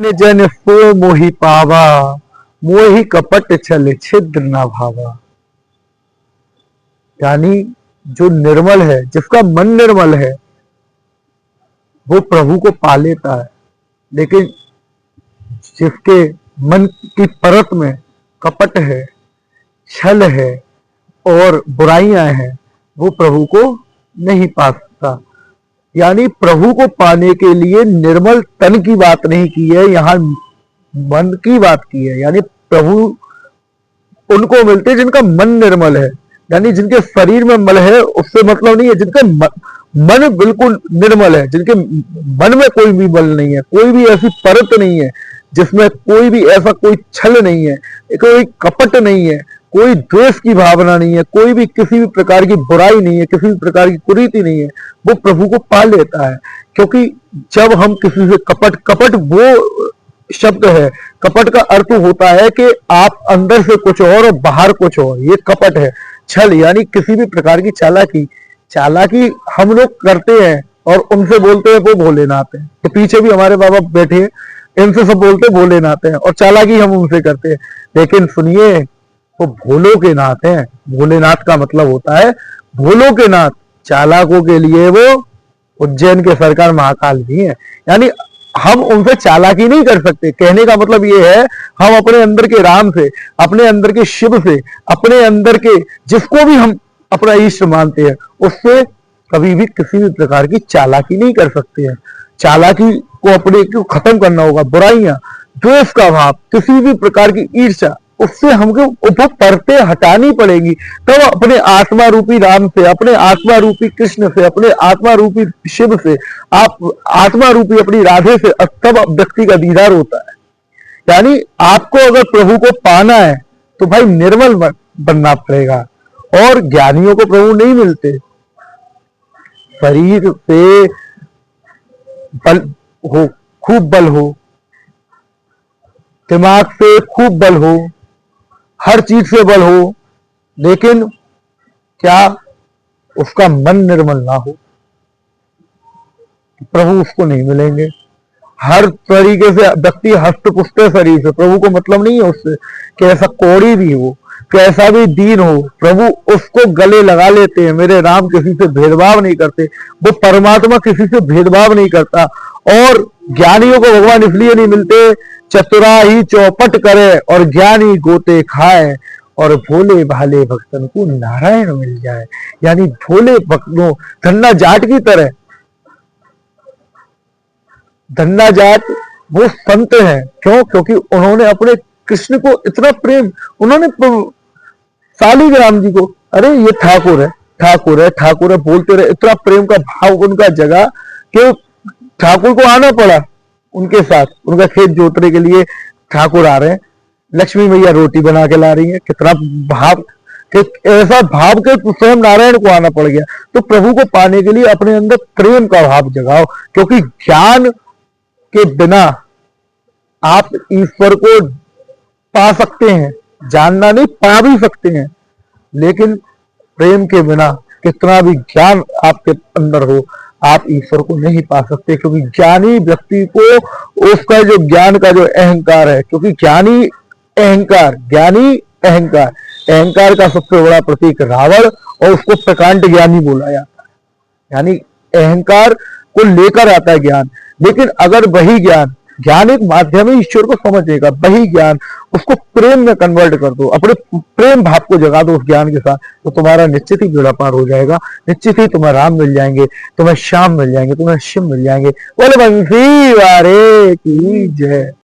जन सो मोहि पावा, मोहि कपट छल छिद्र न भावा। यानी जो निर्मल है, जिसका मन निर्मल है, वो प्रभु को पा लेता है। लेकिन जिसके मन की परत में कपट है, छल है और बुराइयां हैं, वो प्रभु को नहीं पा सकता। यानी प्रभु को पाने के लिए निर्मल तन की बात नहीं की है, यहाँ मन की बात की है। यानी प्रभु उनको मिलते हैं जिनका मन निर्मल है, यानी जिनके शरीर में मल है उससे मतलब नहीं है, जिनका मन बिल्कुल निर्मल है, जिनके मन में कोई भी बल नहीं है, कोई भी ऐसी परत नहीं है जिसमें कोई भी ऐसा कोई छल नहीं है, कोई कपट नहीं है, कोई द्वेष की भावना नहीं है, कोई भी किसी भी प्रकार की बुराई नहीं है, किसी भी प्रकार की कुरीति नहीं है, वो प्रभु को पा लेता है। क्योंकि जब हम किसी से कपट वो शब्द है, कपट का अर्थ होता है कि आप अंदर से कुछ और बाहर कुछ और, ये कपट है। छल यानी किसी भी प्रकार की चालाकी हम लोग करते हैं और उनसे बोलते हैं वो भोलेनाथ है। तो पीछे भी हमारे बाबा बैठे हैं, इनसे सब बोलते भोलेनाथ है और चालाकी हम उनसे करते हैं। लेकिन सुनिए, वो भोलों के नाथ हैं। भोलेनाथ का मतलब होता है भोलों के नाथ। चालाकों के लिए वो उज्जैन के सरकार महाकाल भी है। यानी हम उनसे चालाकी नहीं कर सकते। कहने का मतलब ये है, हम अपने अंदर के राम से, अपने अंदर के शिव से, अपने अंदर के जिसको भी हम अपना इष्ट मानते हैं, उससे कभी भी किसी भी प्रकार की चालाकी नहीं कर सकते हैं। चालाकी को अपने को खत्म करना होगा। बुराइयां, द्वेष का भाव, किसी भी प्रकार की ईर्ष्या, उससे हमको वो परतें हटानी पड़ेगी। तब अपने आत्मा रूपी राम से, अपने आत्मा रूपी कृष्ण से, अपने आत्मा रूपी शिव से, आप आत्मा रूपी अपनी राधे से तब व्यक्ति का दीदार होता है। यानी आपको अगर प्रभु को पाना है तो भाई निर्मल बनना पड़ेगा। और ज्ञानियों को प्रभु नहीं मिलते। शरीर से बल हो, खूब बल हो, दिमाग से खूब बल हो, हर चीज से बल हो, लेकिन क्या उसका मन निर्मल ना हो, प्रभु उसको नहीं मिलेंगे। हर तरीके से व्यक्ति हस्त पुष्ट शरीर से, प्रभु को मतलब नहीं है उससे कि ऐसा कौड़ी भी हो, कैसा भी दीन हो, प्रभु उसको गले लगा लेते हैं। मेरे राम किसी से भेदभाव नहीं करते। वो परमात्मा किसी से भेदभाव नहीं करता। और ज्ञानियों को भगवान इसलिए नहीं मिलते, चतुराई चौपट करे और ज्ञानी गोते खाए और भोले भाले भक्तन को नारायण मिल जाए। यानी भोले भक्तों, धन्ना जाट की तरह, धन्ना जाट वो संत हैं। क्यों? क्योंकि उन्होंने अपने कृष्ण को इतना प्रेम, उन्होंने शालिग्राम जी को, अरे ये ठाकुर है, ठाकुर है, ठाकुर है बोलते रहे। इतना प्रेम का भाव उनका जगा कि ठाकुर को आना पड़ा उनके साथ। उनका खेत जोतने के लिए ठाकुर आ रहे हैं, लक्ष्मी मैया रोटी बना के ला रही है। कितना भाव, कि ऐसा भाव के स्वयं नारायण को आना पड़ गया। तो प्रभु को पाने के लिए अपने अंदर प्रेम का भाव जगाओ। क्योंकि ज्ञान के बिना आप ईश्वर को पा सकते हैं, जानना नहीं, पा भी सकते हैं। लेकिन प्रेम के बिना कितना भी ज्ञान आपके अंदर हो, आप ईश्वर को नहीं पा सकते। क्योंकि ज्ञानी व्यक्ति को उसका जो ज्ञान का जो अहंकार है, क्योंकि ज्ञानी अहंकार, अहंकार का सबसे बड़ा प्रतीक रावण, और उसको प्रकांड ज्ञानी बोला जाता है। यानी अहंकार को लेकर आता है ज्ञान। लेकिन अगर वही ज्ञान एक माध्यम है ईश्वर को समझेगा, वही ज्ञान उसको प्रेम में कन्वर्ट कर दो, अपने प्रेम भाव को जगा दो उस ज्ञान के साथ, तो तुम्हारा निश्चित ही बेड़ा पार हो जाएगा। निश्चित ही तुम्हें राम मिल जाएंगे, तुम्हें श्याम मिल जाएंगे, तुम्हें शिव मिल जाएंगे। बोले बंसी वारे की जय।